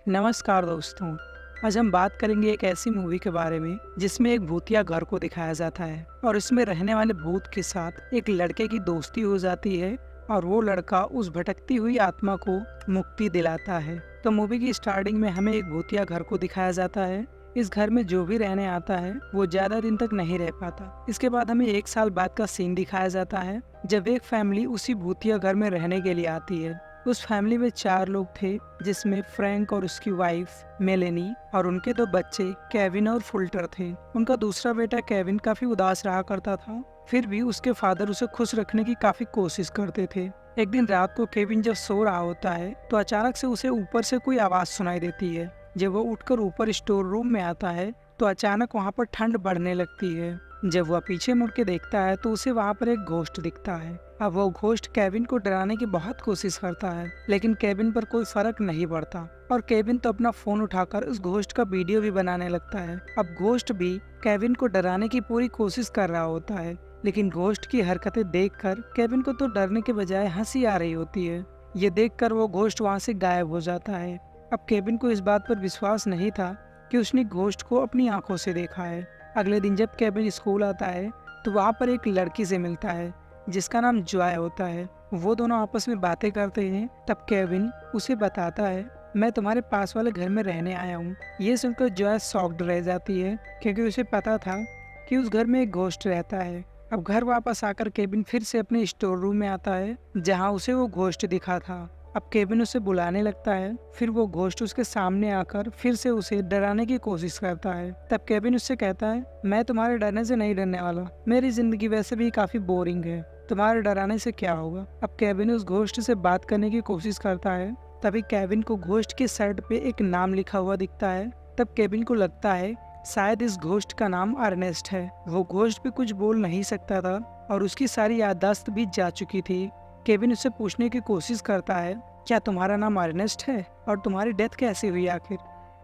नमस्कार दोस्तों। आज हम बात करेंगे एक ऐसी मूवी के बारे में जिसमें एक भूतिया घर को दिखाया जाता है और इसमें रहने वाले भूत के साथ एक लड़के की दोस्ती हो जाती है और वो लड़का उस भटकती हुई आत्मा को मुक्ति दिलाता है। तो मूवी की स्टार्टिंग में हमें एक भूतिया घर को दिखाया जाता है। इस घर में जो भी रहने आता है वो ज्यादा दिन तक नहीं रह पाता। इसके बाद हमें 1 साल बाद का सीन दिखाया जाता है जब एक फैमिली उसी भूतिया घर में रहने के लिए आती है। उस फैमिली में 4 लोग थे, जिसमें फ्रैंक और उसकी वाइफ मेलेनी और उनके 2 बच्चे केविन और फुल्टर थे। उनका दूसरा बेटा केविन काफी उदास रहा करता था, फिर भी उसके फादर उसे खुश रखने की काफी कोशिश करते थे। एक दिन रात को केविन जब सो रहा होता है तो अचानक से उसे ऊपर से कोई आवाज सुनाई देती है। जब वो उठकर ऊपर स्टोर रूम में आता है तो अचानक वहाँ पर ठंड बढ़ने लगती है। जब वह पीछे मुड़ के देखता है तो उसे वहाँ पर एक घोस्ट दिखता है। अब वो घोस्ट केविन को डराने की बहुत कोशिश करता है, लेकिन केविन पर कोई फर्क नहीं पड़ता और केविन तो अपना फोन उठाकर उस घोस्ट का वीडियो भी बनाने लगता है। अब घोस्ट भी केविन को डराने की पूरी कोशिश कर रहा होता है, लेकिन घोस्ट की हरकतें देखकर केविन को तो डरने के बजाय हंसी आ रही होती है। ये देखकर वो घोस्ट वहाँ से गायब हो जाता है। अब केविन को इस बात पर विश्वास नहीं था कि उसने घोस्ट को अपनी आंखों से देखा है। अगले दिन जब केविन स्कूल आता है तो वहाँ पर एक लड़की से मिलता है जिसका नाम जॉय होता है। वो दोनों आपस में बातें करते हैं। तब केविन उसे बताता है, मैं तुम्हारे पास वाले घर में रहने आया हूँ। ये सुनकर जॉय शॉक्ड रह जाती है क्योंकि उसे पता था कि उस घर में एक घोस्ट रहता है। अब घर वापस आकर केविन फिर से अपने स्टोर रूम में आता है जहाँ उसे वो घोस्ट दिखा था। अब केविन उसे बुलाने लगता है, फिर वो घोस्ट उसके सामने आकर फिर से उसे डराने की कोशिश करता है। तब केविन उससे कहता है, मैं तुम्हारे डरने से नहीं डरने वाला, मेरी जिंदगी वैसे भी काफी बोरिंग है, तुम्हारे डराने से क्या होगा। अब केविन उस घोस्ट से बात करने की कोशिश करता है। तभी केविन को घोस्ट की शर्ट पे एक नाम लिखा हुआ दिखता है। तब केविन को लगता है शायद इस घोस्ट का नाम अर्नेस्ट है। वो घोस्ट भी कुछ बोल नहीं सकता था और उसकी सारी याददाश्त भी जा चुकी थी। केविन उससे पूछने की कोशिश करता है, क्या तुम्हारा नाम अर्नेस्ट है और तुम्हारी डेथ कैसे हुई आखिर,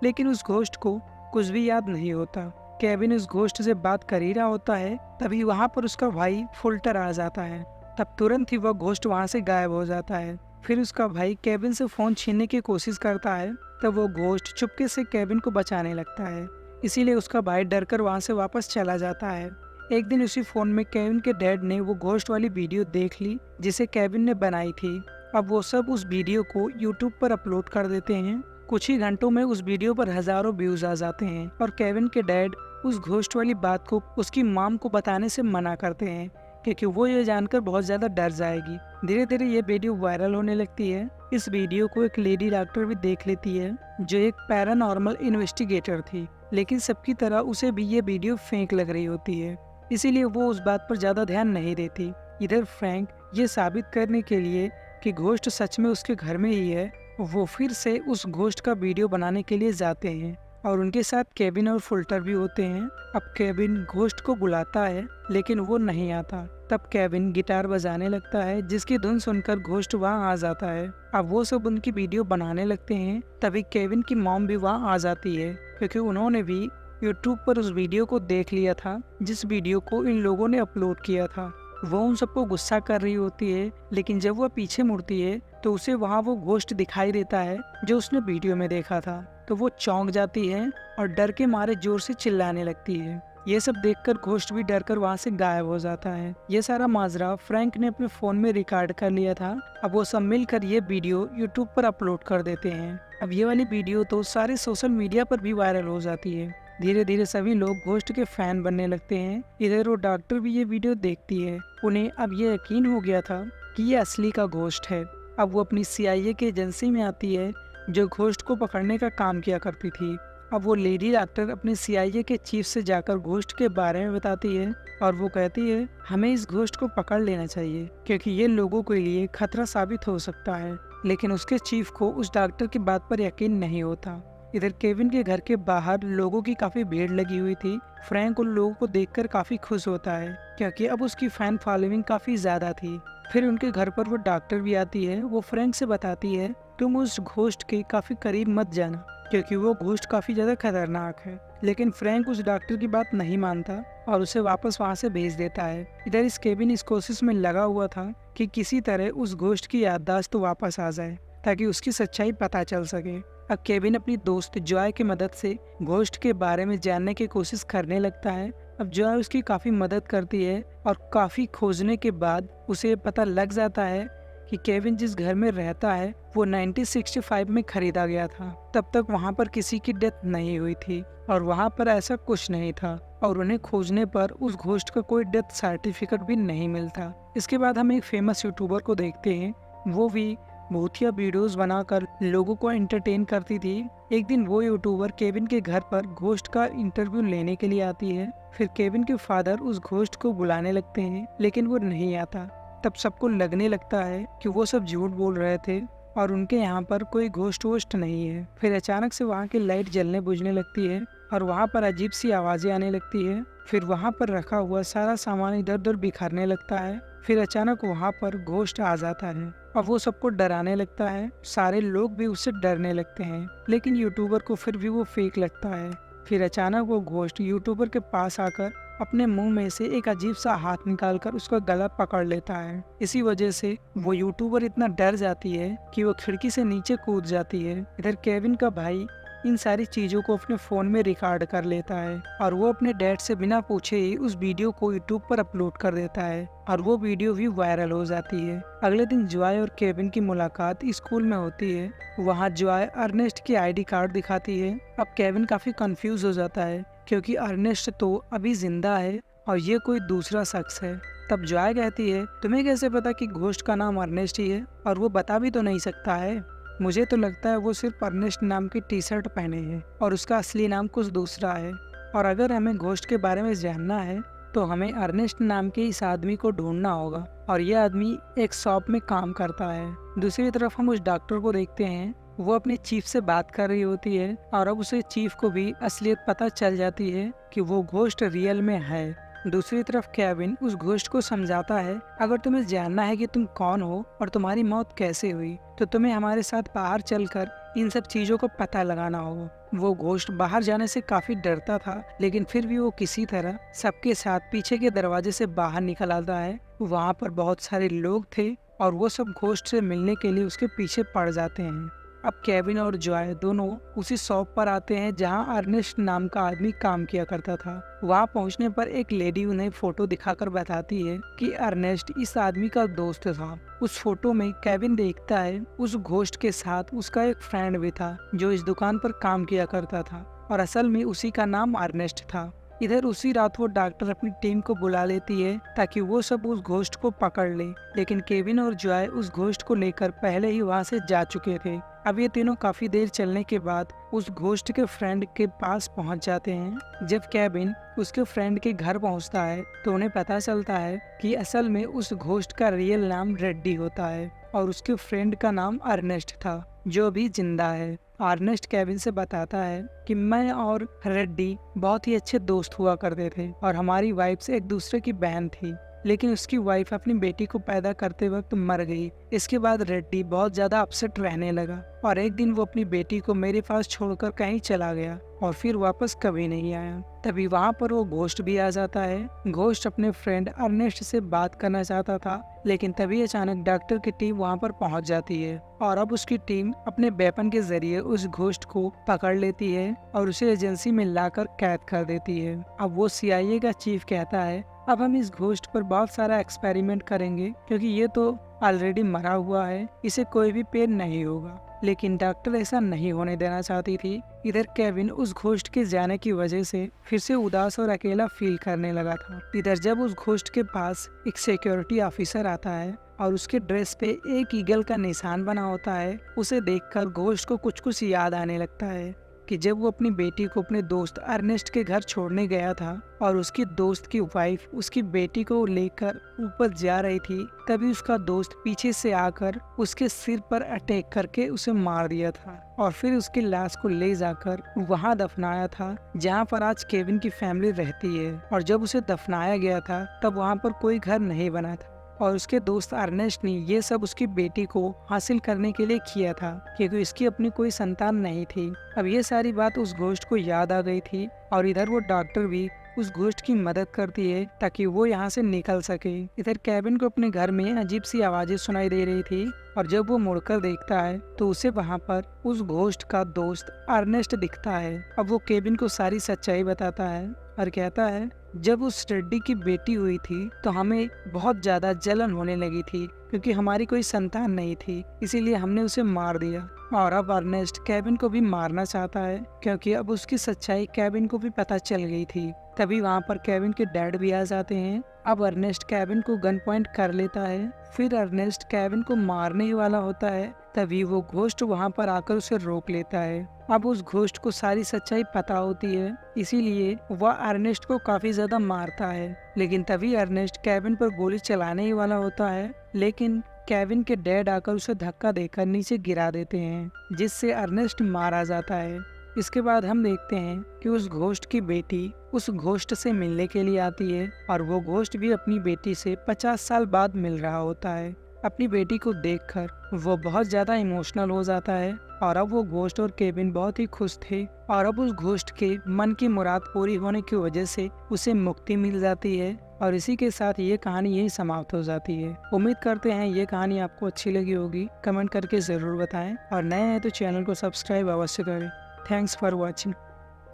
लेकिन उस घोस्ट को कुछ भी याद नहीं होता। केविन उस घोस्ट से बात कर ही रहा होता है, तभी वहाँ पर उसका भाई फुल्टर आ जाता है। तब तुरंत ही वह घोस्ट वहाँ से गायब हो जाता है। फिर उसका भाई केविन से फोन छीनने की कोशिश करता है, तब वो घोस्ट चुपके से केविन को बचाने लगता है। इसीलिए उसका भाई डरकर वहाँ से वापस चला जाता है। एक दिन उसी फोन में केविन के डैड ने वो घोस्ट वाली वीडियो देख ली जिसे केविन ने बनाई थी। अब वो सब उस वीडियो को यूट्यूब पर अपलोड कर देते हैं। कुछ ही घंटों में उस वीडियो पर हजारों व्यूज आ जाते हैं और केविन के डैड उस घोस्ट वाली बात को उसकी माम को बताने से मना करते हैं क्योंकि वो ये जानकर बहुत ज्यादा डर जाएगी। धीरे धीरे ये वीडियो वायरल होने लगती है। इस वीडियो को एक लेडी डॉक्टर भी देख लेती है जो एक पैरानॉर्मल इन्वेस्टिगेटर थी, लेकिन सबकी तरह उसे भी ये वीडियो फेक लग रही होती है, इसीलिए वो उस बात पर ज्यादा ध्यान नहीं देती। इधर फ्रैंक ये साबित करने के लिए कि घोस्ट सच में उसके घर में ही है, वो फिर से उस घोस्ट का वीडियो बनाने के लिए जाते हैं और उनके साथ केविन और फुल्टर भी होते हैं। अब केविन घोस्ट को बुलाता है लेकिन वो नहीं आता। तब केविन गिटार बजाने लगता है जिसकी धुन सुनकर घोस्ट वहाँ आ जाता है। अब वो सब उनकी वीडियो बनाने लगते हैं। तभी केविन की मॉम भी वहाँ आ जाती है क्योंकि उन्होंने भी यूट्यूब पर उस वीडियो को देख लिया था जिस वीडियो को इन लोगों ने अपलोड किया था। वो उन सबको गुस्सा कर रही होती है, लेकिन जब वह पीछे मुड़ती है तो उसे वहाँ वो घोस्ट दिखाई देता है जो उसने वीडियो में देखा था। तो वो चौंक जाती है और डर के मारे जोर से चिल्लाने लगती है। ये सब देखकर घोस्ट भी डरकर वहाँ से गायब हो जाता है। ये सारा माजरा फ्रैंक ने अपने फोन में रिकॉर्ड कर लिया था। अब वो सब मिलकर ये वीडियो यूट्यूब पर अपलोड कर देते हैं। अब ये वाली वीडियो तो सारे सोशल मीडिया पर भी वायरल हो जाती है। धीरे धीरे सभी लोग घोस्ट के फैन बनने लगते हैं। इधर वो डॉक्टर भी ये वीडियो देखती है। उन्हें अब ये यकीन हो गया था कि ये असली का घोस्ट है। अब वो अपनी CIA की एजेंसी में आती है जो घोस्ट को पकड़ने का काम किया करती थी। अब वो लेडी डॉक्टर अपने CIA के चीफ से जाकर घोस्ट के बारे में बताती है और वो कहती है, हमें इस घोस्ट को पकड़ लेना चाहिए क्योंकि ये लोगों के लिए खतरा साबित हो सकता है। लेकिन उसके चीफ को उस डॉक्टर की बात पर यकीन नहीं होता। इधर केविन के घर के बाहर लोगों की काफी भीड़ लगी हुई थी। फ्रैंक उन लोगों को देखकर काफी खुश होता है क्योंकि अब उसकी फैन फॉलोइंग काफी ज्यादा थी। फिर उनके घर पर वो डॉक्टर भी आती है। वो फ्रैंक से बताती है, तुम उस घोस्ट के काफी करीब मत जाना क्योंकि वो घोस्ट काफी ज्यादा खतरनाक है। लेकिन फ्रैंक उस डॉक्टर की बात नहीं मानता और उसे वापस वहाँ से भेज देता है। इधर इस केविन इस कोशिश में लगा हुआ था कि किसी तरह उस घोस्ट की याददाश्त वापस आ जाए ताकि उसकी सच्चाई पता चल सके। अब केविन अपनी दोस्त जॉय की मदद से घोस्ट के बारे में जानने की कोशिश करने लगता है। अब जॉय उसकी काफी मदद करती है और काफी खोजने के बाद उसे पता लग जाता है कि केविन जिस घर में रहता है वो 1965 में खरीदा गया था। तब तक वहाँ पर किसी की डेथ नहीं हुई थी और वहाँ पर ऐसा कुछ नहीं था और उन्हें खोजने पर उस घोस्ट का कोई डेथ सर्टिफिकेट भी नहीं मिलता। इसके बाद हम एक फेमस यूट्यूबर को देखते हैं, वो भी भूतिया वीडियोस बनाकर लोगों को एंटरटेन करती थी। एक दिन वो यूट्यूबर केविन के घर पर घोस्ट का इंटरव्यू लेने के लिए आती है। फिर केविन के फादर उस घोस्ट को बुलाने लगते हैं लेकिन वो नहीं आता। तब सबको लगने लगता है कि वो सब झूठ बोल रहे थे और उनके यहाँ पर कोई घोस्ट वोस्ट नहीं है। फिर अचानक से वहाँ की लाइट जलने बुझने लगती है और वहाँ पर अजीब सी आवाजें आने लगती है। फिर वहाँ पर रखा हुआ सारा सामान इधर उधर बिखरने लगता है। फिर अचानक वहाँ पर घोस्ट आ जाता है और वो सबको डराने लगता है। सारे लोग भी उससे डरने लगते हैं लेकिन यूट्यूबर को फिर भी वो फेक लगता है। फिर अचानक वो घोस्ट यूट्यूबर के पास आकर अपने मुंह में से एक अजीब सा हाथ निकालकर उसका गला पकड़ लेता है। इसी वजह से वो यूट्यूबर इतना डर जाती है कि वो खिड़की से नीचे कूद जाती है। इधर केविन का भाई इन सारी चीजों को अपने फोन में रिकॉर्ड कर लेता है और वो अपने डैड से बिना पूछे ही उस वीडियो को यूट्यूब पर अपलोड कर देता है और वो वीडियो भी वायरल हो जाती है। अगले दिन जॉय और केविन की मुलाकात स्कूल में होती है। वहाँ जॉय अर्नेस्ट की आईडी कार्ड दिखाती है। अब केविन काफी कंफ्यूज हो जाता है क्योंकि अर्नेस्ट तो अभी जिंदा है और ये कोई दूसरा शख्स है। तब जॉय कहती है, तुम्हें कैसे पता कि घोस्ट का नाम अर्नेस्ट ही है और वो बता भी तो नहीं सकता है। मुझे तो लगता है वो सिर्फ अर्नेस्ट नाम की टी शर्ट पहने है और उसका असली नाम कुछ दूसरा है। और अगर हमें घोस्ट के बारे में जानना है तो हमें अर्नेस्ट नाम के इस आदमी को ढूंढना होगा और यह आदमी एक शॉप में काम करता है। दूसरी तरफ हम उस डॉक्टर को देखते हैं, वो अपने चीफ से बात कर रही होती है और अब उसे चीफ को भी असलियत पता चल जाती है कि वो घोस्ट रियल में है। दूसरी तरफ केविन उस घोस्ट को समझाता है, अगर तुम्हें जानना है कि तुम कौन हो और तुम्हारी मौत कैसे हुई तो तुम्हें हमारे साथ बाहर चलकर इन सब चीजों को पता लगाना होगा। वो घोस्ट बाहर जाने से काफी डरता था लेकिन फिर भी वो किसी तरह सबके साथ पीछे के दरवाजे से बाहर निकल आता है। वहाँ पर बहुत सारे लोग थे और वो सब घोस्ट से मिलने के लिए उसके पीछे पड़ जाते हैं। अब केविन और जॉय दोनों उसी शॉप पर आते हैं जहां अर्नेस्ट नाम का आदमी काम किया करता था। वहां पहुंचने पर एक लेडी उन्हें फोटो दिखाकर बताती है कि अर्नेस्ट इस आदमी का दोस्त था। उस फोटो में केविन देखता है उस घोस्ट के साथ उसका एक फ्रेंड भी था जो इस दुकान पर काम किया करता था और असल में उसी का नाम अर्नेस्ट था। इधर उसी रात वो डॉक्टर अपनी टीम को बुला लेती है ताकि वो सब उस घोस्ट को पकड़ ले, लेकिन केविन और जॉय उस घोस्ट को लेकर पहले ही वहाँ से जा चुके थे। अब ये तीनों काफी देर चलने के बाद उस घोस्ट के फ्रेंड के पास पहुंच जाते हैं। जब केविन उसके फ्रेंड के घर पहुंचता है तो उन्हें पता चलता है कि असल में उस घोस्ट का रियल नाम रेड्डी होता है और उसके फ्रेंड का नाम अर्नेस्ट था जो अभी जिंदा है। अर्नेस्ट केविन से बताता है कि मैं और रेड्डी बहुत ही अच्छे दोस्त हुआ करते थे और हमारी वाइफ्स एक दूसरे की बहन थी, लेकिन उसकी वाइफ अपनी बेटी को पैदा करते वक्त मर गई। इसके बाद रेड्डी बहुत ज्यादा अपसेट रहने लगा और एक दिन वो अपनी बेटी को मेरे पास छोड़कर कहीं चला गया और फिर वापस कभी नहीं आया। तभी वहाँ पर वो घोस्ट भी आ जाता है। घोस्ट अपने फ्रेंड अर्नेस्ट से बात करना चाहता था लेकिन तभी अचानक डॉक्टर की टीम वहाँ पर पहुँच जाती है और अब उसकी टीम अपने वेपन के जरिए उस घोस्ट को पकड़ लेती है और उसे एजेंसी में लाकर कैद कर देती है। अब वो CIA का चीफ कहता है, अब हम इस घोस्ट पर बहुत सारा एक्सपेरिमेंट करेंगे क्योंकि ये तो ऑलरेडी मरा हुआ है, इसे कोई भी पेन नहीं होगा। लेकिन डॉक्टर ऐसा नहीं होने देना चाहती थी। इधर केविन उस घोस्ट के जाने की वजह से फिर से उदास और अकेला फील करने लगा था। इधर जब उस घोस्ट के पास एक सिक्योरिटी ऑफिसर आता है और उसके ड्रेस पे एक ईगल का निशान बना होता है, उसे देखकर घोस्ट को कुछ कुछ याद आने लगता है कि जब वो अपनी बेटी को अपने दोस्त अर्नेस्ट के घर छोड़ने गया था और उसकी दोस्त की वाइफ उसकी बेटी को लेकर ऊपर जा रही थी, तभी उसका दोस्त पीछे से आकर उसके सिर पर अटैक करके उसे मार दिया था और फिर उसकी लाश को ले जाकर वहां दफनाया था जहां पर आज केविन की फैमिली रहती है। और जब उसे दफनाया गया था तब वहां पर कोई घर नहीं बना था और उसके दोस्त अर्नेस्ट ने ये सब उसकी बेटी को हासिल करने के लिए किया था क्योंकि इसकी अपनी कोई संतान नहीं थी। अब ये सारी बात उस घोस्ट को याद आ गई थी और इधर वो डॉक्टर भी उस घोस्ट की मदद करती है ताकि वो यहाँ से निकल सके। इधर केविन को अपने घर में अजीब सी आवाजें सुनाई दे रही थी और जब वो मुड़कर देखता है तो उसे वहाँ पर उस घोस्ट का दोस्त अर्नेस्ट दिखता है। अब वो केविन को सारी सच्चाई बताता है और कहता है जब उस टेडी की बेटी हुई थी तो हमें बहुत ज्यादा जलन होने लगी थी क्योंकि हमारी कोई संतान नहीं थी, इसीलिए हमने उसे मार दिया। और अब अर्नेस्ट केविन को भी मारना चाहता है क्योंकि अब उसकी सच्चाई केविन को भी पता चल गई थी। तभी वहाँ पर केविन के डैड भी आ जाते हैं। अब अर्नेस्ट केविन को गन पॉइंट कर लेता है। फिर अर्नेस्ट केविन को मारने ही वाला होता है, तभी वो घोस्ट वहाँ पर आकर उसे रोक लेता है। अब उस घोस्ट को सारी सच्चाई पता होती है, इसीलिए वह अर्नेस्ट को काफी ज्यादा मारता है। लेकिन तभी अर्नेस्ट केविन पर गोली चलाने ही वाला होता है, लेकिन केविन के डैड आकर उसे धक्का देकर नीचे गिरा देते हैं, जिससे अर्नेस्ट मारा जाता है। इसके बाद हम देखते हैं कि उस घोस्ट की बेटी उस घोस्ट से मिलने के लिए आती है और वो घोस्ट भी अपनी बेटी से 50 साल बाद मिल रहा होता है। अपनी बेटी को देखकर वो बहुत ज्यादा इमोशनल हो जाता है और अब वो घोस्ट और केविन बहुत ही खुश थे और अब उस घोस्ट के मन की मुराद पूरी होने की वजह से उसे मुक्ति मिल जाती है। और इसी के साथ ये कहानी यही समाप्त हो जाती है। उम्मीद करते हैं ये कहानी आपको अच्छी लगी होगी। कमेंट करके जरूर बताएं और नए हैं तो चैनल को सब्सक्राइब अवश्य करें। Thanks for watching.